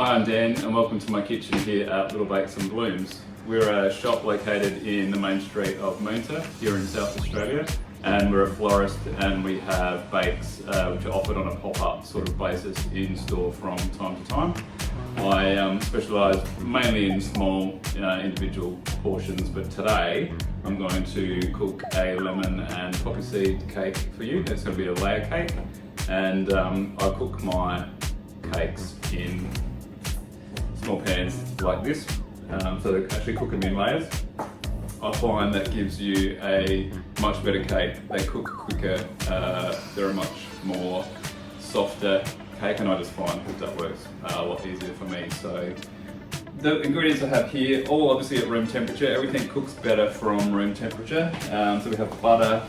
Hi, I'm Dan and welcome to my kitchen here at Little Bakes and Blooms. We're a shop located in the main street of Moonta here in South Australia, and we're a florist and we have bakes which are offered on a pop-up sort of basis in store from time to time. I specialise mainly in small individual portions, but today I'm going to cook a lemon and poppy seed cake for you. It's going to be a layer cake, and I cook my cakes in small pans like this, so they actually cook them in layers. I find that gives you a much better cake. They cook quicker, they're a much more softer cake, and I just find that works a lot easier for me. So the ingredients I have here, all obviously at room temperature. Everything cooks better from room temperature. So we have butter,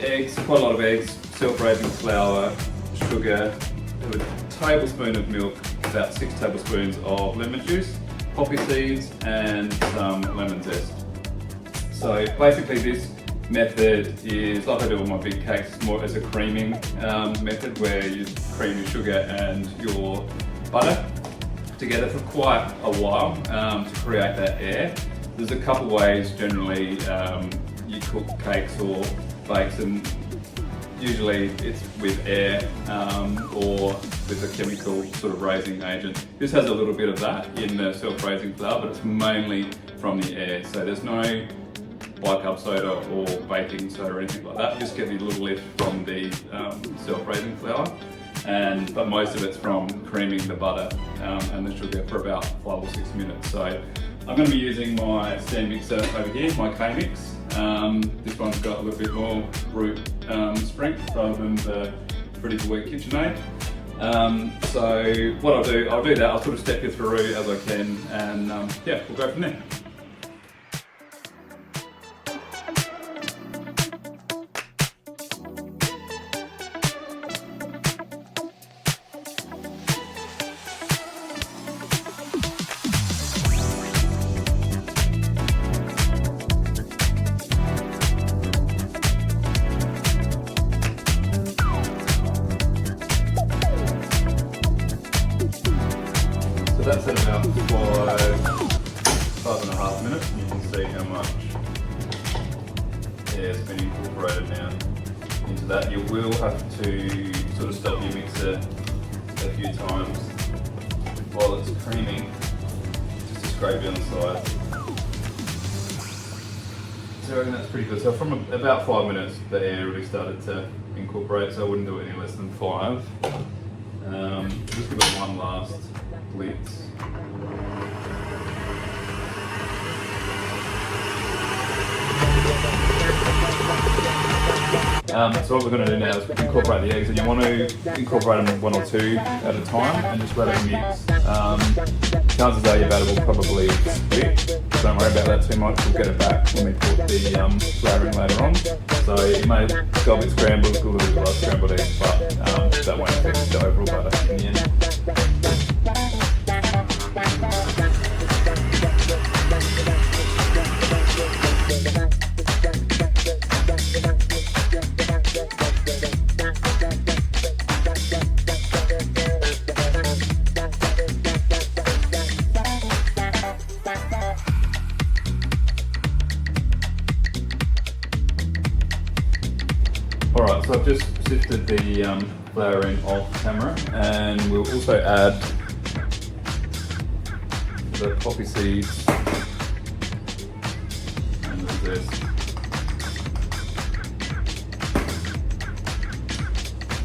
eggs, quite a lot of eggs, self-raising flour, sugar, a tablespoon of milk, about 6 tablespoons of lemon juice, poppy seeds, and some lemon zest. So basically this method is, like I do with my big cakes, more as a creaming method where you cream your sugar and your butter together for quite a while to create that air. There's a couple ways generally you cook cakes or bakes, and usually it's with air or with a chemical sort of raising agent. This has a little bit of that in the self-raising flour, but it's mainly from the air. So there's no bicarb soda or baking soda or anything like that. Just get the little lift from the self-raising flour, but most of it's from creaming the butter and the sugar for about 5 or 6 minutes. So I'm going to be using my stand mixer over here, my K-Mix. This one's got a little bit more root strength rather than the Ready for Week KitchenAid. So what I'll do that, I'll sort of step you through as I can, and yeah, we'll go from there. So that's at about 5.5 minutes, and you can see how much air has been incorporated now into that. You will have to sort of stop your mixer a few times while it's creaming, just to scrape it on the sides. So I reckon that's pretty good. So from about 5 minutes, the air really started to incorporate, so I wouldn't do it any less than 5. Just give it one last blitz. So what we're going to do now is incorporate the eggs, and you want to incorporate them 1 or 2 at a time and just let it mix. Chances are your batter will probably split. Don't worry about that too much, we'll get it back when we put the flavouring later on. So it may go a bit scrambled, a little bit like scrambled eggs, but that won't affect the overall batter in the end. Alright, so I've just sifted the flour in off camera, and we'll also add the poppy seeds and the zest.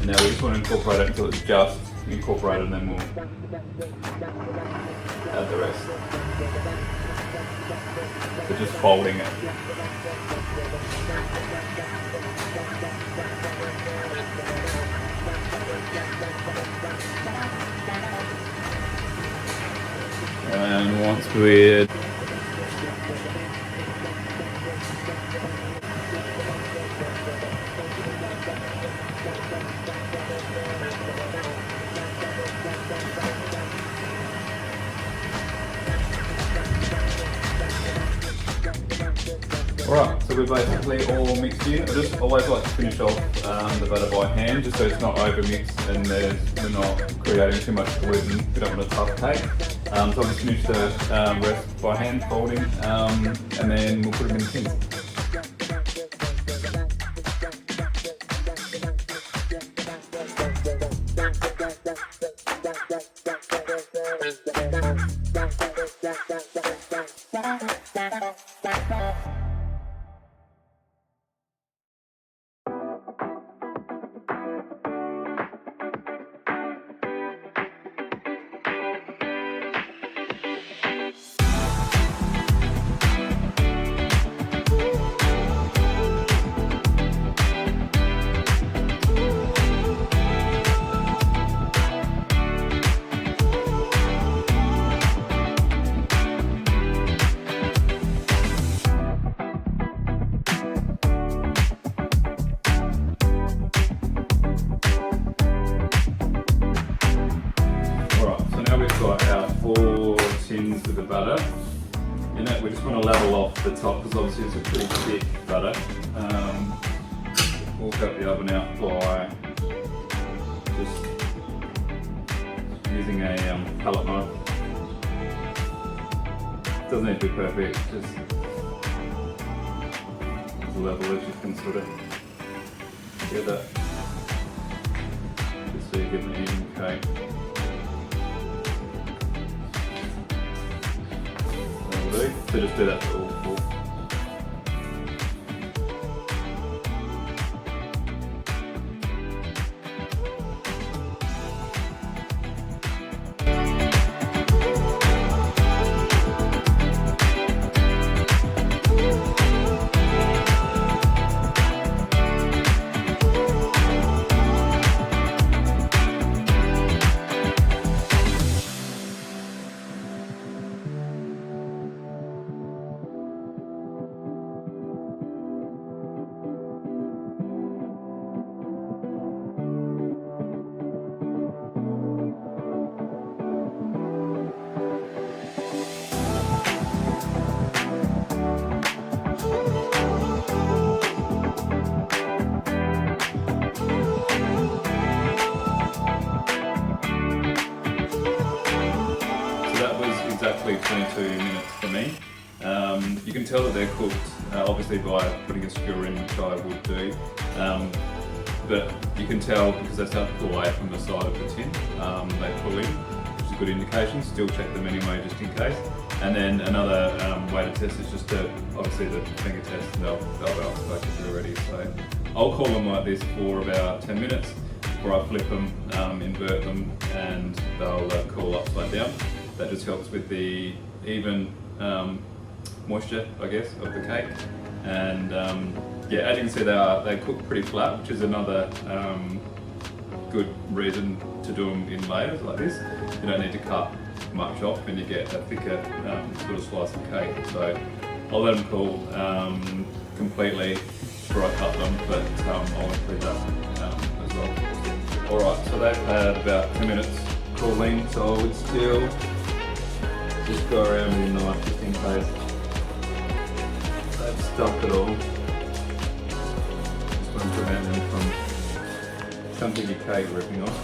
And now we just want to incorporate it until it's just incorporated, and then we'll add the rest. So just folding it. And once we're Alright, so we're basically all mixed in. I just always like to finish off the butter by hand just so it's not over mixed and we're not creating too much gluten. We don't want a tough cake. So I'll just finish the rest by hand folding and then we'll put them in the tins. Got our 4 tins with the butter in it. We just want to level off the top because obviously it's a pretty thick butter. We'll cut the oven out by just using a palette knife. Doesn't need to be perfect, just as level as you can sort of get that, just so you get an even cake. So just do that for all 4. Exactly 22 minutes for me. You can tell that they're cooked obviously by putting a skewer in, which I would do, but you can tell because they start to pull away from the side of the tin. They pull in, which is a good indication. Still check them anyway just in case. And then another way to test is just to, obviously the finger test, and they'll be focused already. So I'll call them like this for about 10 minutes before I flip them, invert them, and they'll cool upside down. That just helps with the even moisture, I guess, of the cake. And yeah, as you can see, they cook pretty flat, which is another good reason to do them in layers like this. You don't need to cut much off, and you get a thicker sort of slice of cake. So I'll let them cool completely before I cut them, but I'll include that as well. Alright, so they've had about 10 minutes cooling, so I would still just go around with your knife just in case they've stuck it all. Just want to prevent them from something your cake ripping off.